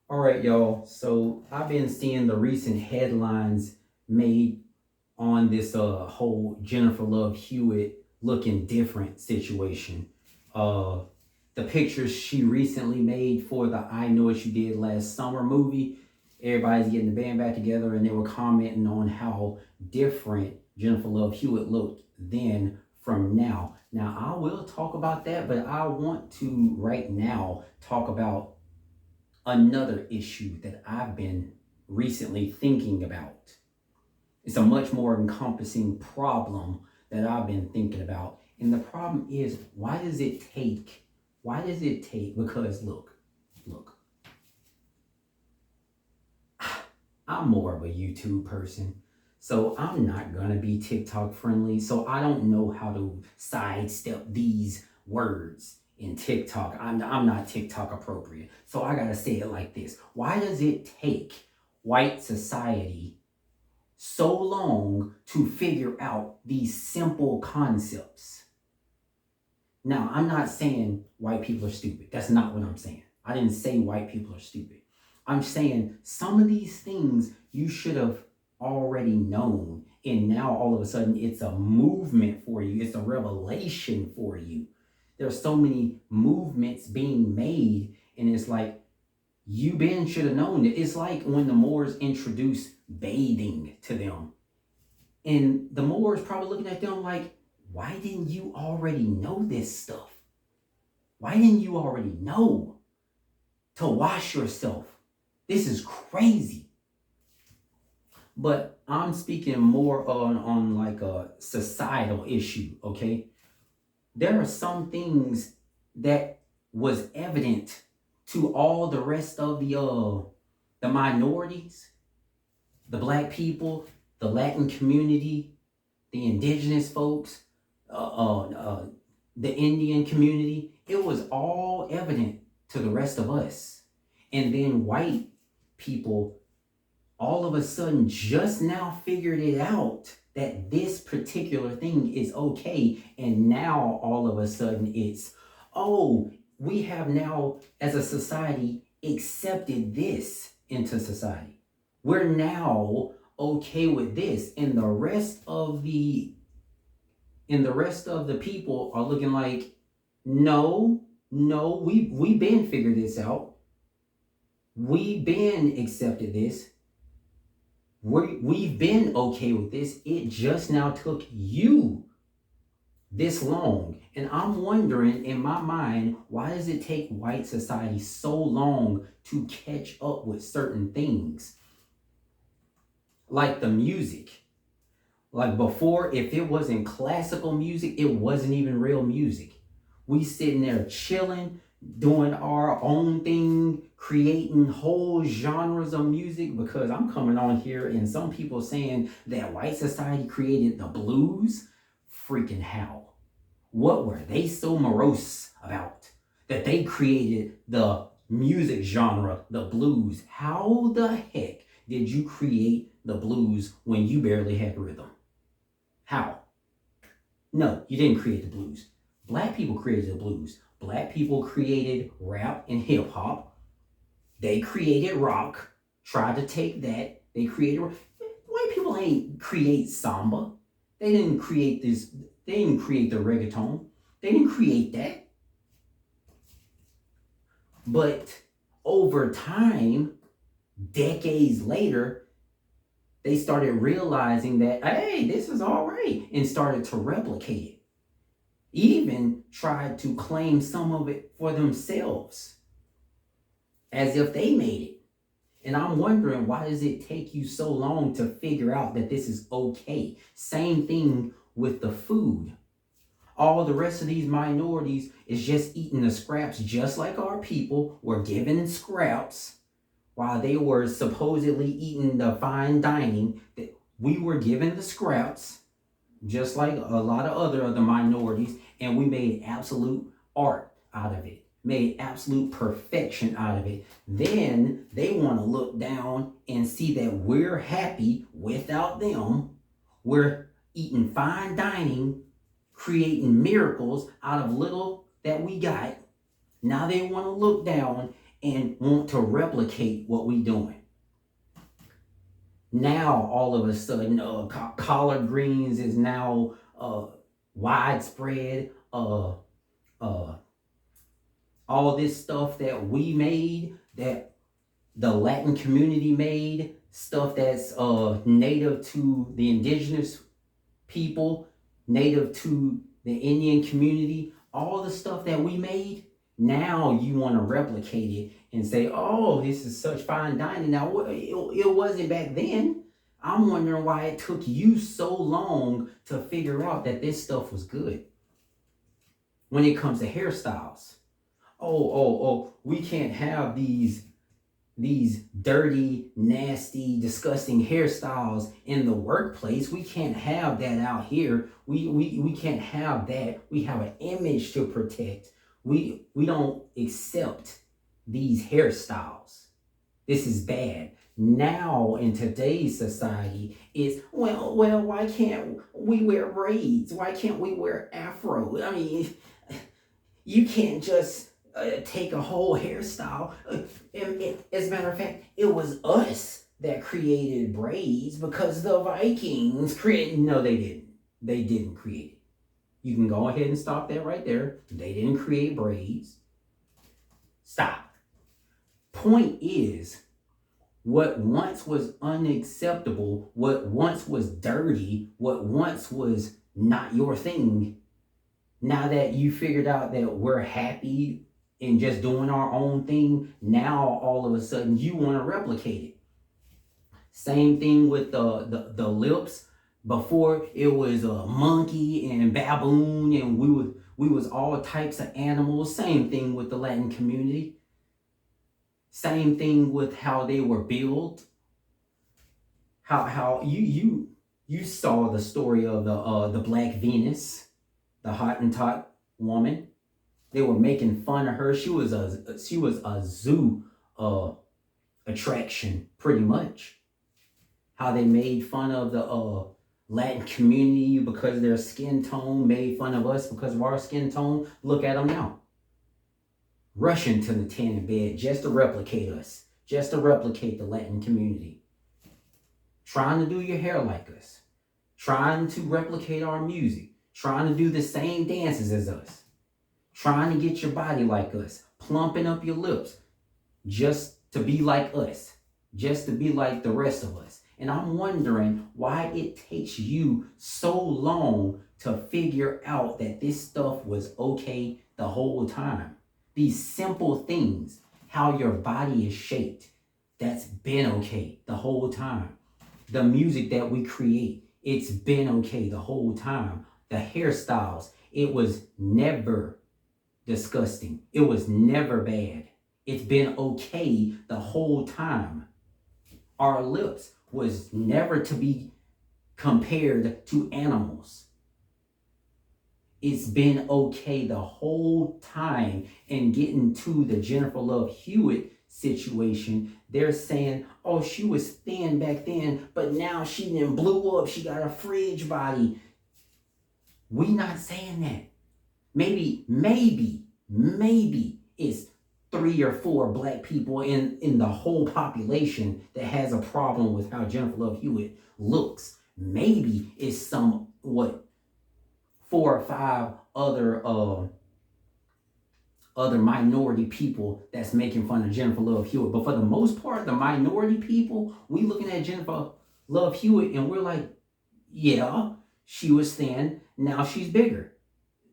All right, y'all. So I've been seeing the recent headlines made on this whole Jennifer Love Hewitt looking different situation. Uh the pictures she recently made for the I Know What You Did Last Summer movie. Everybody's getting the band back together and they were commenting on how different Jennifer Love Hewitt looked then from now. Now I will talk about that, but I want to right now talk about another issue that I've been recently thinking about. It's a much more encompassing problem that I've been thinking about. And the problem is, because look, I'm more of a YouTube person. So I'm not gonna be TikTok friendly. So I don't know how to sidestep these words in TikTok. I'm not TikTok appropriate. So I gotta say it like this. Why does it take white society so long to figure out these simple concepts? Now, I'm not saying white people are stupid. That's not what I'm saying. I didn't say white people are stupid. I'm saying some of these things you should have already known. And now all of a sudden it's a movement for you, it's a revelation for you. There's so many movements being made, and it's like you been should have known it. It's like when the Moors introduced bathing to them. And the Moors probably looking at them like, why didn't you already know this stuff? Why didn't you already know to wash yourself? This is crazy. But I'm speaking more on like a societal issue, okay? There are some things that was evident to all the rest of the minorities, the black people, the Latin community, the indigenous folks, the Indian community. It was all evident to the rest of us. And then white people all of a sudden just now figured it out that this particular thing is okay. And now all of a sudden it's, oh, we have now as a society accepted this into society. We're now okay with this. And the rest of the people are looking like, no, no, we been figured this out. We been accepted this. We've been okay with this. It just now took you this long. And I'm wondering in my mind, why does it take white society so long to catch up with certain things? Like the music. Like before, if it wasn't classical music, it wasn't even real music. We sitting there chilling, doing our own thing, creating whole genres of music, because I'm coming on here and some people saying that white society created the blues. Freaking how? What were they so morose about that they created the music genre, the blues? How the heck did you create the blues when you barely had rhythm? How? No, you didn't create the blues. Black people created the blues. Black people created rap and hip hop. They created rock, tried to take that. They created. White people ain't create samba. They didn't create this. They didn't create the reggaeton. They didn't create that. But over time, decades later, they started realizing that, hey, this is all right, and started to replicate it. Even tried to claim some of it for themselves as if they made it. And I'm wondering, why does it take you so long to figure out that this is okay? Same thing with the food. All the rest of these minorities is just eating the scraps, just like our people were given scraps while they were supposedly eating the fine dining. That we were given the scraps, just like a lot of other minorities, and we made absolute art out of it, made absolute perfection out of it. Then they want to look down and see that we're happy without them. We're eating fine dining, creating miracles out of little that we got. Now they want to look down and want to replicate what we doing. Now, all of a sudden, collard greens is now widespread. Uh, all this stuff that we made, that the Latin community made, stuff that's native to the indigenous people, native to the Indian community, all the stuff that we made, now you want to replicate it and say, oh, this is such fine dining. Now, it wasn't back then. I'm wondering why it took you so long to figure out that this stuff was good. When it comes to hairstyles, we can't have these dirty, nasty, disgusting hairstyles in the workplace. We can't have that out here. We can't have that. We have an image to protect. We don't accept these hairstyles. This is bad. Now in today's society, it's well, why can't we wear braids? Why can't we wear afro? I mean, you can't just take a whole hairstyle. As a matter of fact, it was us that created braids because the Vikings created. No, they didn't. They didn't create it. You can go ahead and stop that right there. They didn't create braids. Stop. Point is, what once was unacceptable, what once was dirty, what once was not your thing, now that you figured out that we're happy in just doing our own thing, now all of a sudden you want to replicate it. Same thing with the lips. Before it was a monkey and baboon, and we was all types of animals. Same thing with the Latin community. Same thing with how they were built. How you saw the story of the Black Venus, the Hottentot woman. They were making fun of her. She was a zoo attraction, pretty much. How they made fun of the Latin community because of their skin tone, made fun of us because of our skin tone. Look at them now. Rushing to the tanning bed just to replicate us, just to replicate the Latin community. Trying to do your hair like us, trying to replicate our music, trying to do the same dances as us, trying to get your body like us, plumping up your lips just to be like us, just to be like the rest of us. And I'm wondering why it takes you so long to figure out that this stuff was okay the whole time. These simple things, how your body is shaped, that's been okay the whole time. The music that we create, it's been okay the whole time. The hairstyles, it was never disgusting. It was never bad. It's been okay the whole time. Our lips was never to be compared to animals. It's been okay the whole time. And getting to the Jennifer Love Hewitt situation, they're saying, oh, she was thin back then, but now she done blew up. She got a fridge body. We not saying that. Maybe it's 3 or 4 black people in the whole population that has a problem with how Jennifer Love Hewitt looks. Maybe it's 4 or 5 other minority people that's making fun of Jennifer Love Hewitt. But for the most part, the minority people, we looking at Jennifer Love Hewitt and we're like, yeah, she was thin, now she's bigger.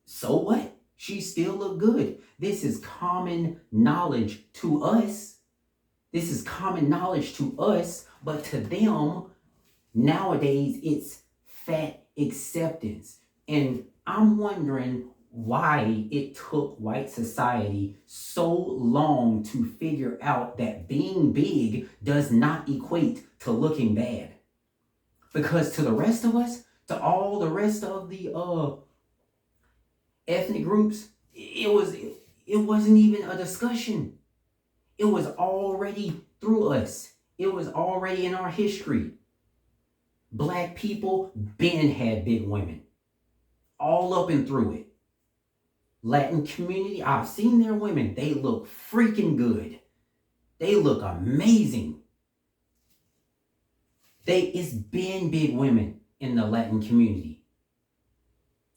So what? She still look good. This is common knowledge to us. This is common knowledge to us, but to them, nowadays, it's fat acceptance. And I'm wondering why it took white society so long to figure out that being big does not equate to looking bad. Because to the rest of us, to all the rest of the ethnic groups, it wasn't even a discussion. It was already through us. It was already in our history. Black people been had big women. All up and through it. Latin community, I've seen their women. They look freaking good. They look amazing. It's been big women in the Latin community.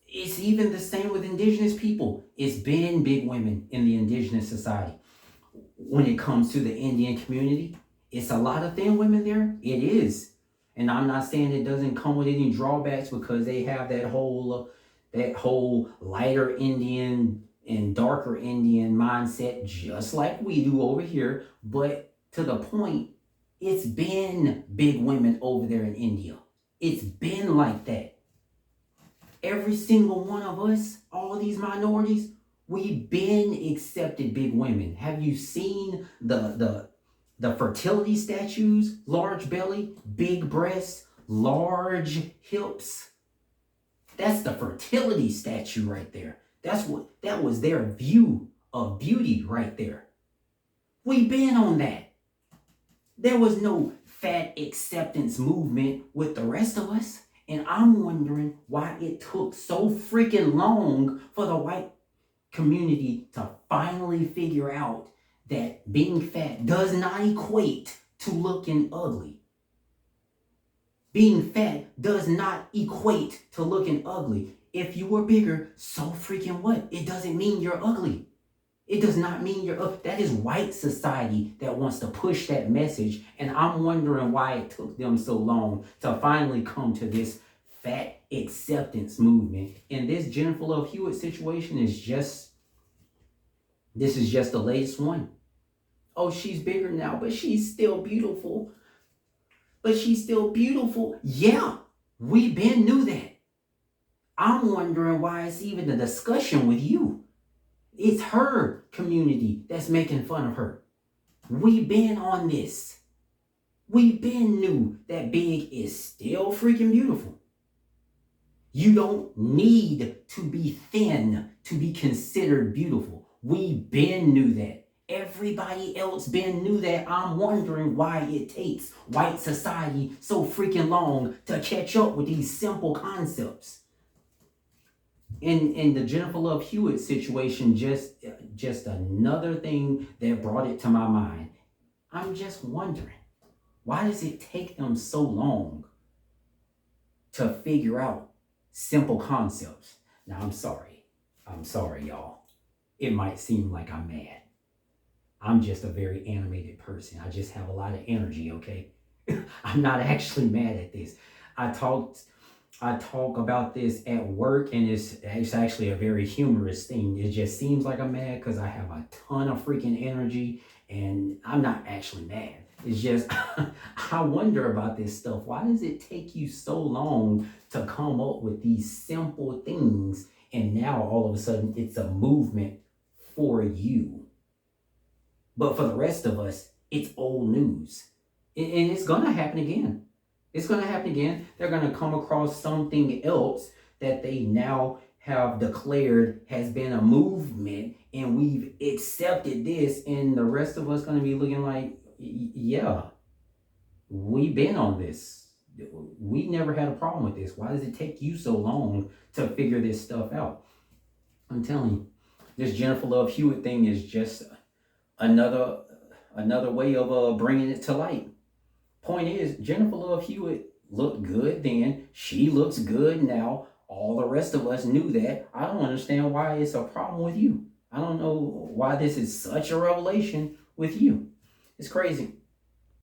It's even the same with indigenous people. It's been big women in the indigenous society. When it comes to the Indian community, it's a lot of thin women there. It is. And I'm not saying it doesn't come with any drawbacks, because they have that whole lighter Indian and darker Indian mindset, just like we do over here. But to the point, it's been big women over there in India. It's been like that. Every single one of us, all these minorities, we've been accepted big women. Have you seen the fertility statues? Large belly, big breasts, large hips. That's the fertility statue right there. That was their view of beauty right there. We've been on that. There was no fat acceptance movement with the rest of us. And I'm wondering why it took so freaking long for the white community to finally figure out that being fat does not equate to looking ugly. Being fat does not equate to looking ugly. If you were bigger, so freaking what? It doesn't mean you're ugly. It does not mean you're ugly. That is white society that wants to push that message. And I'm wondering why it took them so long to finally come to this fat acceptance movement. And this Jennifer Love Hewitt situation is just the latest one. Oh, she's bigger now, but she's still beautiful. Yeah, we been knew that. I'm wondering why it's even a discussion with you. It's her community that's making fun of her. We been on this. We been knew that big is still freaking beautiful. You don't need to be thin to be considered beautiful. We been knew that. Everybody else been knew that. I'm wondering why it takes white society so freaking long to catch up with these simple concepts. In the Jennifer Love Hewitt situation, just another thing that brought it to my mind. I'm just wondering, why does it take them so long to figure out simple concepts? Now, I'm sorry, y'all. It might seem like I'm mad. I'm just a very animated person. I just have a lot of energy, okay? I'm not actually mad at this. I talk about this at work, and it's actually a very humorous thing. It just seems like I'm mad because I have a ton of freaking energy, and I'm not actually mad. It's just, I wonder about this stuff. Why does it take you so long to come up with these simple things, and now all of a sudden it's a movement for you? But for the rest of us, it's old news. And it's going to happen again. It's going to happen again. They're going to come across something else that they now have declared has been a movement, and we've accepted this, and the rest of us going to be looking like, yeah, we've been on this. We never had a problem with this. Why does it take you so long to figure this stuff out? I'm telling you, this Jennifer Love Hewitt thing is just another way of bringing it to light. Point is, Jennifer Love Hewitt looked good then. She looks good now. All the rest of us knew that. I don't understand why it's a problem with you. I don't know why this is such a revelation with you. It's crazy.